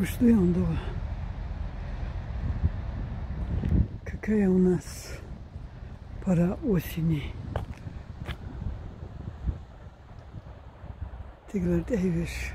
Güçlü yandı o. Какая у нас пора осени. Tekrar devir.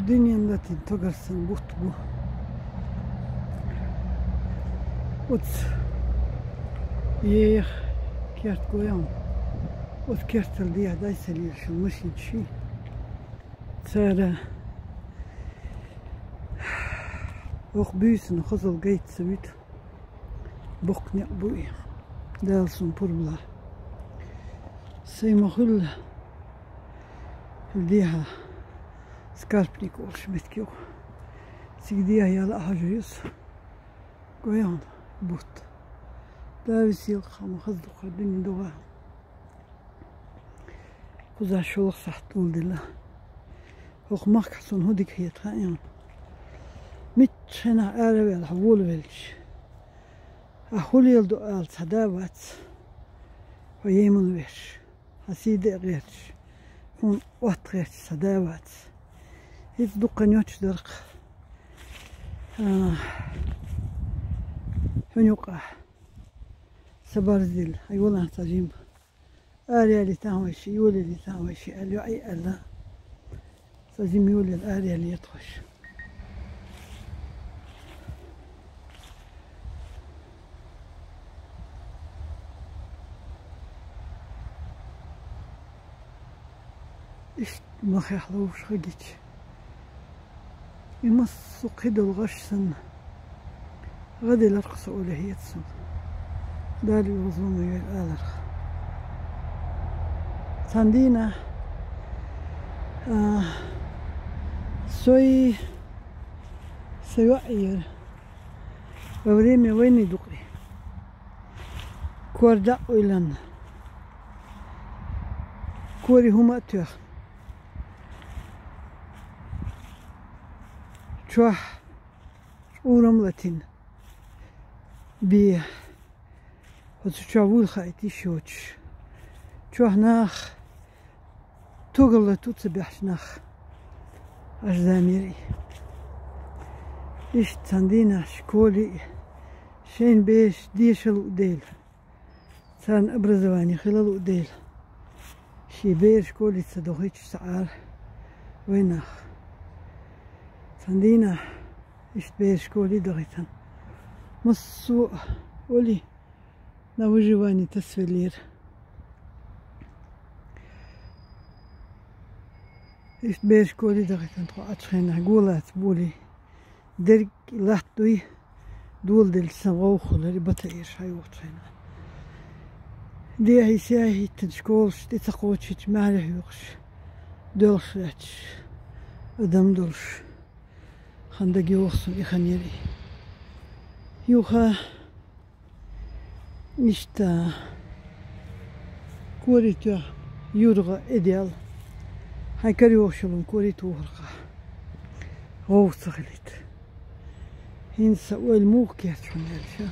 Dünyanın da togarsın bu. От يه كيرت قويان от كيرت الديا دايس اللي شو مشي شي صار وق بيسن خزل جيت سويت بقنع بوي دالسون بوربلا سيما خل الديها سكاربنيك ولش متكيو سيديها يلا حاجيس قويان بوت داوسيل خام خزدق الدنيا دوغا خزا شولق صح طول دلا وق مخصون هوديك هي تخايان متشنا عربي الحول ويلش أخولي يلدو آل صداوات ويمن ويش هسيدي غيرش هون وقت غيرش صداوات هيت دوقا نيوتش درق هنيوقع سبارزيل أيولا تجيب آلية اللي تعوشي يولي اللي تعوشي أليو أي ألا تجيب يولي الآلية اللي يطخش إيش ما خيحلوش خديج يمسو قيد الغشسن غادي لرقص أولهية سن دالي وظلمي الآلر تاندينا سوي سيوعير ووريمي ويني دقري كوردا ويلان كوري هما تيخ شوح أورم لاتين بيه وتشاول خايتي شوتش شوح ناخ توغل توتسبيحش ناخ أجزاميري إيش تاندينا شكولي شين بيش ديشل وديل سان أبرزواني خلال وديل شي بير شكولي تصدقيتش سعار ويناخ تاندينا إيش بير شكولي دغيتان مصو ولي نوجواني تسفلير إيش بيش كولي دغيتان تخو أتخينا قولات بولي درك لحطوي دول دل سنغوخو لري بطايرش هاي وطخينا دي هاي سياهي تنشكولش دي تقوتش معلح يوقش دولش راتش ادم دولش خندق يوخصن إخانيري يوخا إشتا كوريتو يورغا إديال هاي كريوشلون كوريتو ورقا غوث صغلت هنسا والموك ياتشون يالشا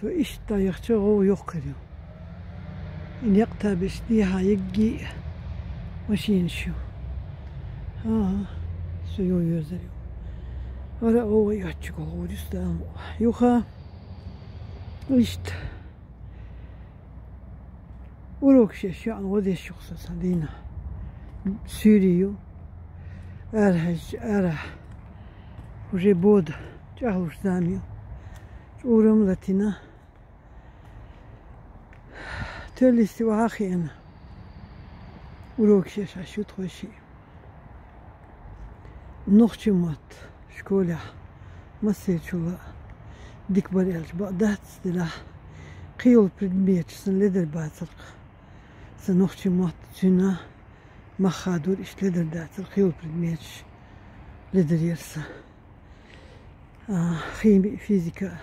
سو إشتا يخشى غو يقريو إن يقتبش ديها يجي وشينشو سو يوزريو ورا هو يحكوا هو يستعمل يوخا ويشت وروكش يعني وذي الشخص صدينا سوريو أرهج أرح وجيبود جاهوش داميو ورم لاتينا تولي استوى أخي أنا وروكش عشو تخشي نوختي مات شكولا مسيت شولا ديك بريالش بقدات دلا قيول بريدميت سن لدر باترق سنوختي مات تنا ما خادور إيش لدر داتر قيول بريدميت لدر يرسا خيمي فيزيكا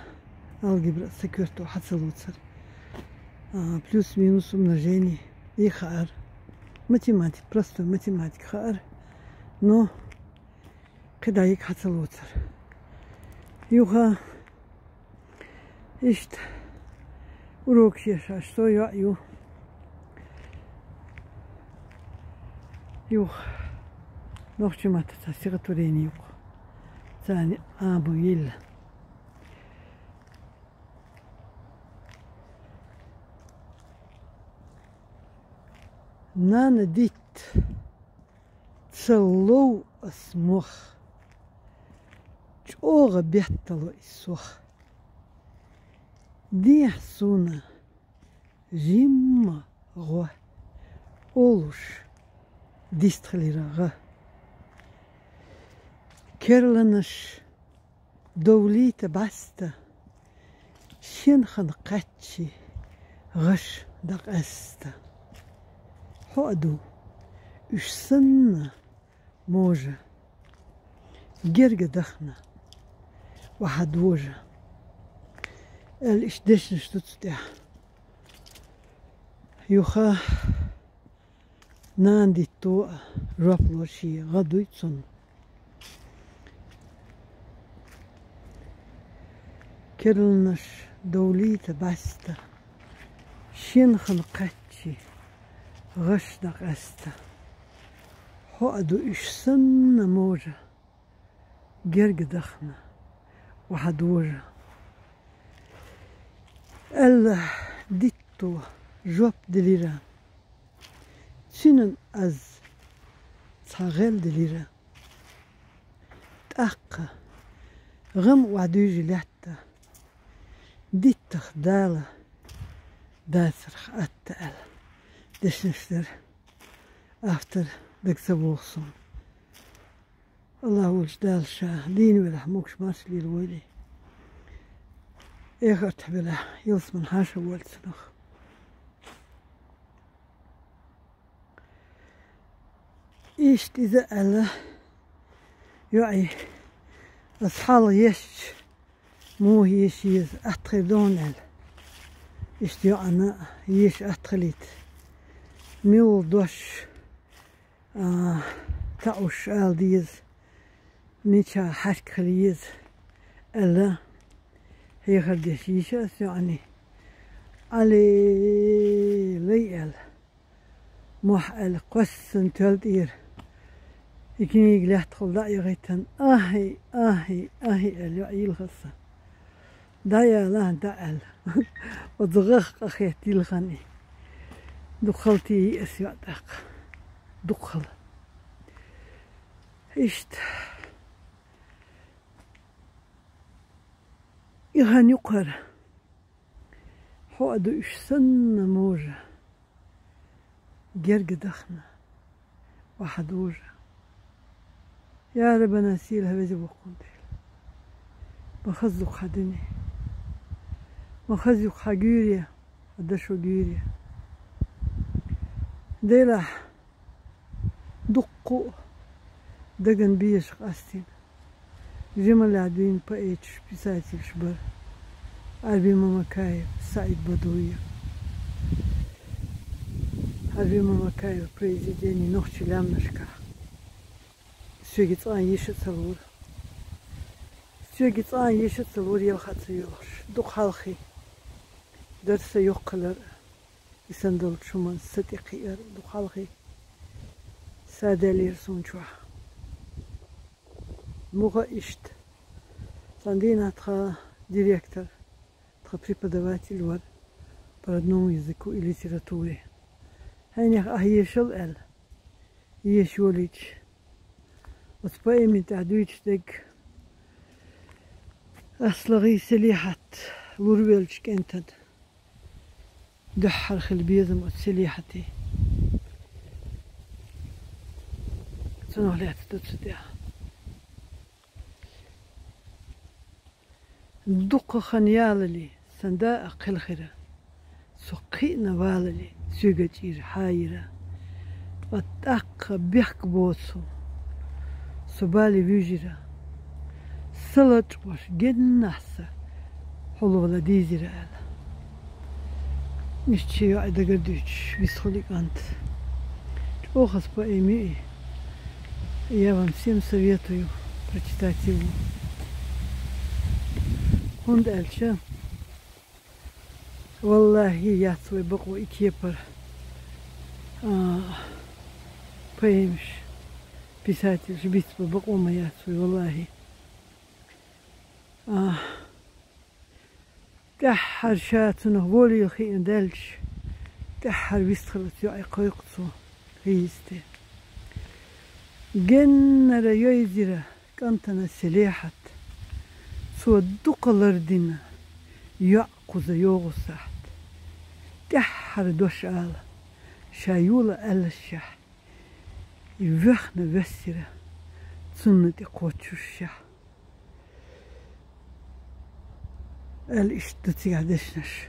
الجبر سكرتو حصلوتر بلوس مينوس умножение и خار математик просто математик خار но когда их حصلوتر يوها إيش урок شيء что я ю يوخ نوخش ما تتسيغت وريني يوخ ثاني آبو يلا نانا ديت تسلو اسموخ جوغ بيحتلو اسوخ دي حسونا جيما غو اولوش ديستخليرا غا كيرلنش دوليت باستا شنخن قاتشي غش دق استا حقدو اش سنة موجة جرق دخنا واحد وجه الاش دشنش تتستيح يوخا ناندي تو رابلو شي غدويتسون كيرلنش دوليت باستا شنخن قاتشي غش دق استا حقدو اش سنة موجة جرق دخنا واحد وجه ال ديتو جوب دليرا سنن از صاغل دليرا تأقى غم وعدوجي لحتى ديتخ دالة داسرخ أتقل دشنشتر أفتر دك سبوخصون الله ولش دال شاه دين ولا حموكش مارس لي الويلي إيه تحبله يوص من حاشا والسنخ إيشت إذا ألا يعي أصحال يش مو يش يز أتخدون أل إشت أنا يش أتخليت ميول دوش تاوش آل ديز نيشا حشك خليز ألا هي خردش يشاس يعني علي ليال موح القسن تلتير يكني يقلح تخل داي غيتن آهي الوعي الخصة دايا لا داعل وضغخ أخيتي الخني دخلتي أسيا داق دخل إشت يهان يقهر حوادو إش سنة موجة جرق دخنا واحد وجه يا رب نسيلها بيجي بقنديل بخزق حدني بخزق حجوريا ودشو جوريا ديلا دقو دقن بيش قاستين جمل عدوين بايتش بسايتي الشبر عربي ماما كايب سعيد بدوية عربي ماما كايب بريزيديني نوختي لامنشكا سوغيت آن يشت سلور سوغيت آن يشت سلور يلخات سيوش دوق حالخي درس يقلر يسندل شمان ستيقير دوق حالخي سادالير سونشوا موغا إشت ساندينا تخا ديريكتор تخا преподаватель вар по родному языку и литературе. Ханях ахьешел эл ешолич вот поэми تعدويش دك أصلغي سليحة لوربيلش كنتد دحر خلبيزم وسليحتي سنوحليات تتسديها دق خنياللي سنداء قلخرة سقينا واللي سوغتير حايرة وتأق بيحك بوسو سبالي بيجرة سلط وش جناسة حلو ولا ديزرة ألا نشتي عيدا قردوش بيسخليك أنت أوخص بأيمي я вам всем советую прочитать его. Он дальше. Валлахи я свой баку и кепар بيمش بيساتي جبيت بقوم ياتوي والله تحر شاتنا ولي خي دلش تحر ويستخلت يعي قيقصو هيستي جنر يويزيرا كانتنا سليحت سو دقلر دينا يعقوز يوغسحت تحر دوش آل شايولا ألشح يوخنا وسيرا تسنتي قوتشوشح الاشتتي عدشنش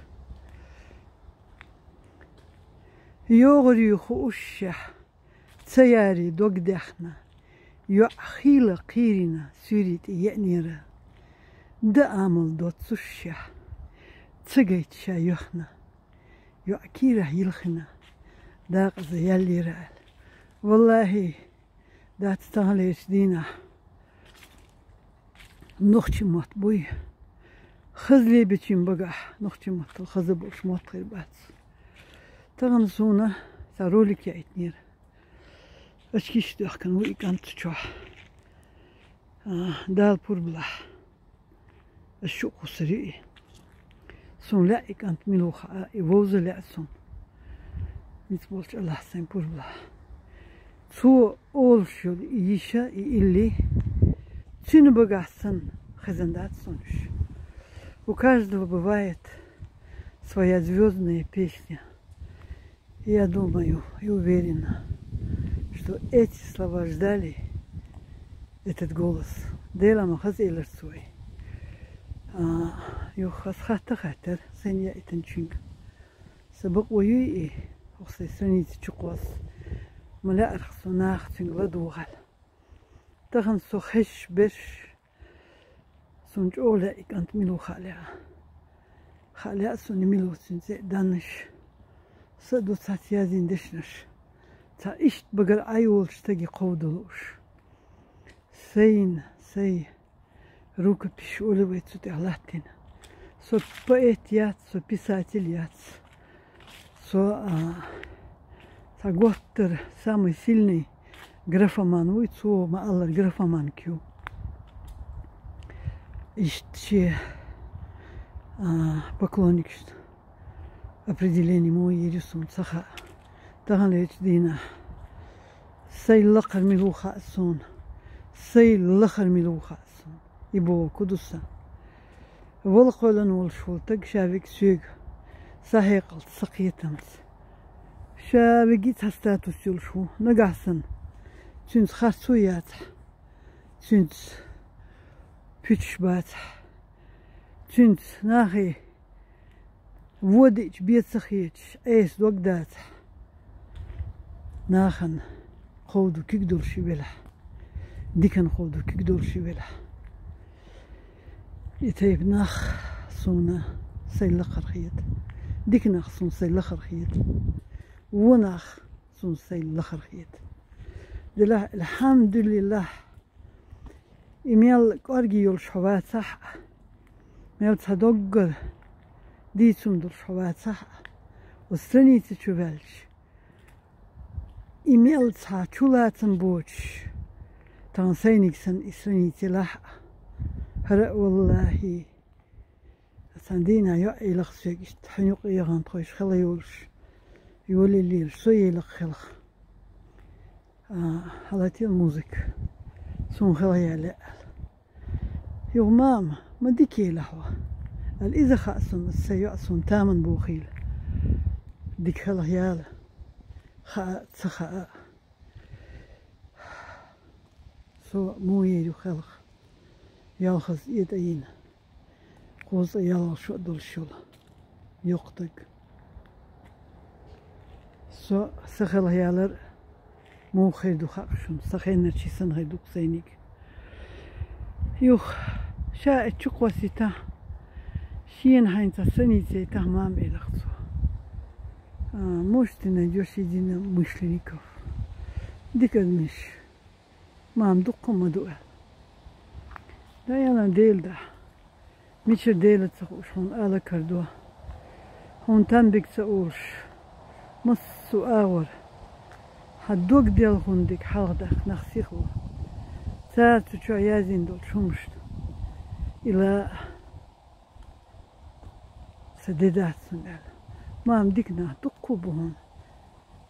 يوغري خوشح تسياري دوق دخنا يعخيل قيرنا سوريت يأنيرا دا عمل دوت سوشح تسقيت شايخنا يعكيره يلخنا داق زيالي رأل والله دا تستغليش دينا نختي مطبوي خزلي بتشين بقح نختي مطل خزبوش مطل بات تغنسونا سارولك يا اتنير اشكيش دخكن ويقانت تشوح دال بور بلح الشوق سريع سون لا إقانت ملوخة يووز لا سون متبولش الله سين بور بلح تو أول شو يشا اللي تشين بقحسن خزندات сунешь. У каждого бывает своя звездная песня. И я думаю и уверена, что эти слова ждали этот голос. Дела махазилер свой. Юхас хата хатер сенья итенчинг. Сабак уюи وخصي سنيت تشقوس ملا أرخصو ناختين غدوغل تغن سو خش بش سونج أولا إكانت ملو خالع سوني ملو سنزي دانش سدو ساتيازين دشنش تا إشت بقر أيول شتاقي قودلوش سي روك بيش أولا ويتسو تغلاتين سو بقيت يات سو بيساتيل يات سو Саготтер самый сильный графоман, уйцу мааллар графоман кю. Ищте поклонник определение мой ерисун цаха. Таганлеч дина. Сей лахар милуха сон. Сей лахар милуха сон. Ибо кудуса. Волхолан волшул так шавик сюг. Сахекал сакьетамс. شابقيت هستاتو سيلشو نقاسن تنس خاصويات تنس بيتشبات تنس ناخي وديج بيت سخيتش ايس وقدات ناخن خودو كيقدر شبلح ديكن خودو كيقدر شبلح يتيب ناخ صونا سيلخر خيط ديك ناخ صون سيلخر خيط وناخ سون سيل لخرخيت دلا الحمد لله إميال قرقي يول شوات صح ميال تصدقر دي تسمدر شوات صح وسترني تشوفالش إميال تصاچولاتن بوش تنسينك سن إسرني تلاح هرأ والله سندينا يعي لخسيك تحنيق إيغان تخوش خلا يولش يولي الليل شوية لخلخ حالتي الموزيك سون خلايا لا يو ماما ما ديكي لحوة الإذا خاصن السيئة تامن بوخيل ديك خلايا خاء تخاء سو مو يدو خلخ يالخز يدين قوز يال شو دول شولا يقطق سو سخل هيالر مو خير دو خاقشون سخين نرشي سنغي دوك سينيك يوخ شاء تشقوى سيتا شين هاين تسني سيتا مام إلغتو موشتنا جوشي دينا مشلينيكوف ديك المش مام دوقو مدوء دا يالا ديل دا ميشر ديل تسخوش هون آلا كردوا هون تنبك تسقوش مصو آور هدوك ديال غندك حلقدك نخسيخو ساعة شو عيازين دول شمشت إلى سديدات سنال ما مديكنا دقو بهون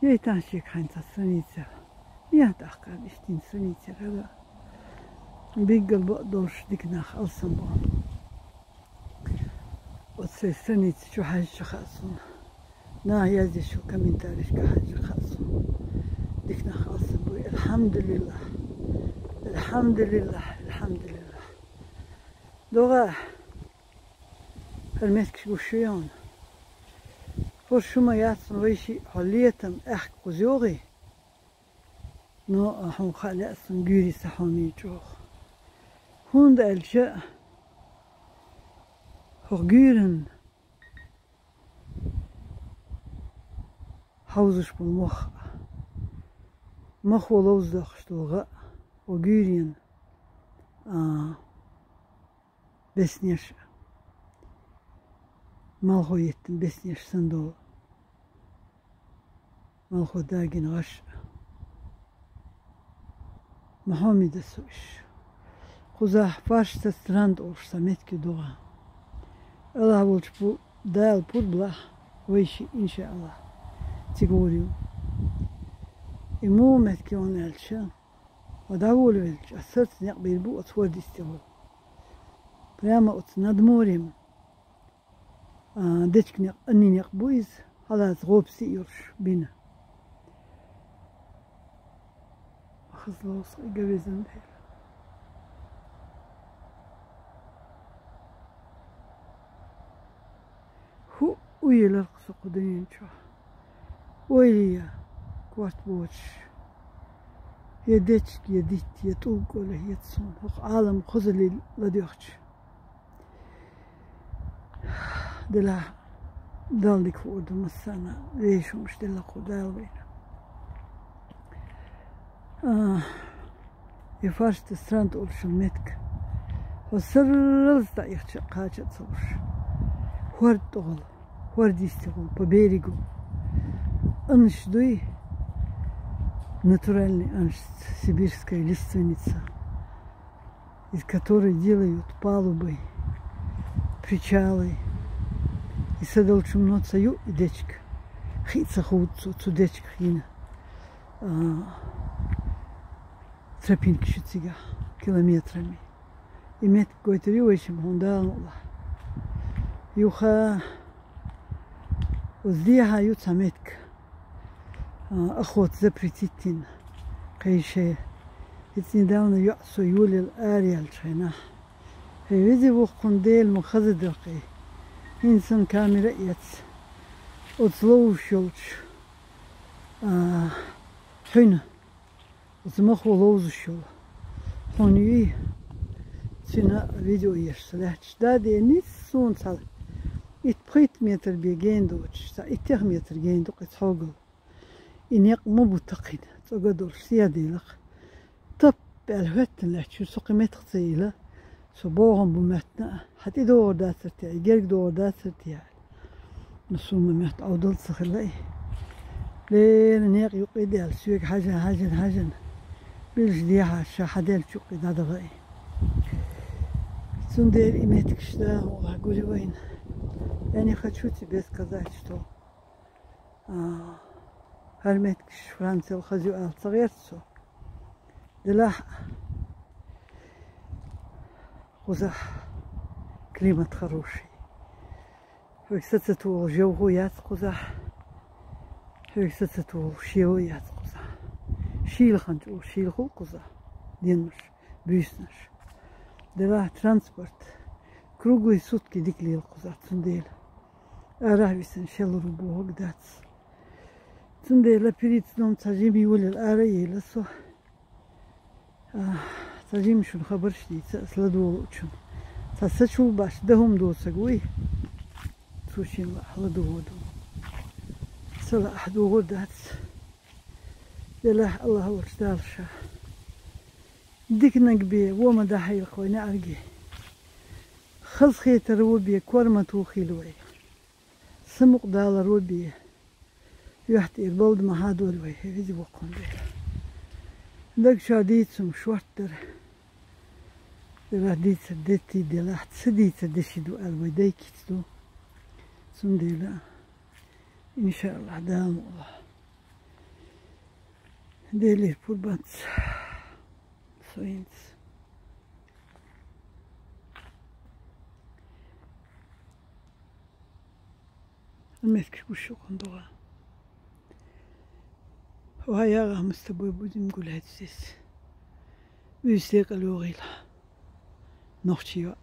يتانشيك حينتا سنيتر يهتاقا بيشتين سنيتر هذا بيقل بقدرش ديكنا خلصن بهون وتسي سنيت شو حاجة خاصون نا يازي شو كمين تاريش كحاجة خاصون ديكنا خاصن بوي الحمد لله الحمد لله الحمد لله دوغا هرمتكش بوشيون فرشوما ياتسن ويشي حليتم احك قزيوغي نو احون خالقسن جيري سحومي جوغ هوند الجاء هرجيرن حوزش بالمخ مخ ولوز داخشتوغا وجيرين بسنيش مالخو يتن بسنيش صندوق مالخو داقين غش محمد السوش خزاح فاش تستراند اوش سميتك دوغا الله بولش بو دال بود بلا ويشي ان شاء الله تقوليو إمو متكون الشان وداول ويلش أثرت نقبل بو أتورد استغل بريما أتندموريم دتك نق أني نقبويز خلاص غوب سيرش بينا خلاص جوزن ديل هو ويلرقص قدين شو ويليا كوارت بوش يديتك يديت يتوق ولا يتصون عالم خزلي لديوخش دلا دالك فوق مسانا ليش مش دلا قدال بينا يفارش تستراند أول شمتك وسرز تايخش قاچة تصورش ورد تغل ورد يستغل ببيريقو انش دوي натуральный аншт, сибирская лиственница, из которой делают палубы, причалы. И садал чумно цаю и дечка. Хица худцу, цудечка хина. Тропинки шутига километрами. И мет какой-то рювачем он дал. Юха وزديها يوتها متك أخوات زبرتيتين قيشة يتني داونا يعصو يولي الآريال شينا هي ويزي وقن ديل مخزد دقي إنسان كاميرا يتس وتلو شولش حين وتمخ ولوز الشول هوني تسينا فيديو يشتلاتش دادي نيسون صال اتبخيت متر بيجين دوتش تا اتخ متر جين دوك اتحوغل إنيق مبتقين تقدر سيادي لك طب الهوتن لك شو سوقي متقصيلة صبوهم بمتنا حتى دور داترتي جرق دور داترتي نصوم مت أودل سخلي لين نيق يقيد السوق حاجة بالجديها الشاحدل شقيد هذا غاي سندير إيمتك شتا وأقولي وين يعني خدشوتي بس كذا شتو هرمتكش فرنسا الخزيو صغيرتسو دلاح خزح كلمة خروشي ويكستتو جوهويات خزح ويكستتو شيويات خزح شيل خنجو شيل خو خزح دينمش بيسنش دلاح ترانسبورت كروغوي سوتكي ديكلي الخزح تنديل أراهيسن شلو ربوه قداتس تندي لا بريت نوم تجيبي ولا الآرية لسه تجيم شو خبرش دي تسلدو شو تسشو باش دهم دو سقوي توشين لا حلدو ودو سلا أحدو غدات يلا الله ورشدالشا ديك نقبي وما داحي الخوينا أرقي خلص خيت روبي كورمة وخيلوي سمق دال روبي يحتي البلد ما هادول وي هذي وقون ديلا دك شاديت سم شورتر دلا ديت ديتي دلا سديت دشيدو الودي كيتو سم ديلا إن شاء الله دام الله ديلي بوربات سوينس المسك وشو كندوها وهيا راه مستبوي بودي نقول هاد السيس بيستيق الوغيلا نوختي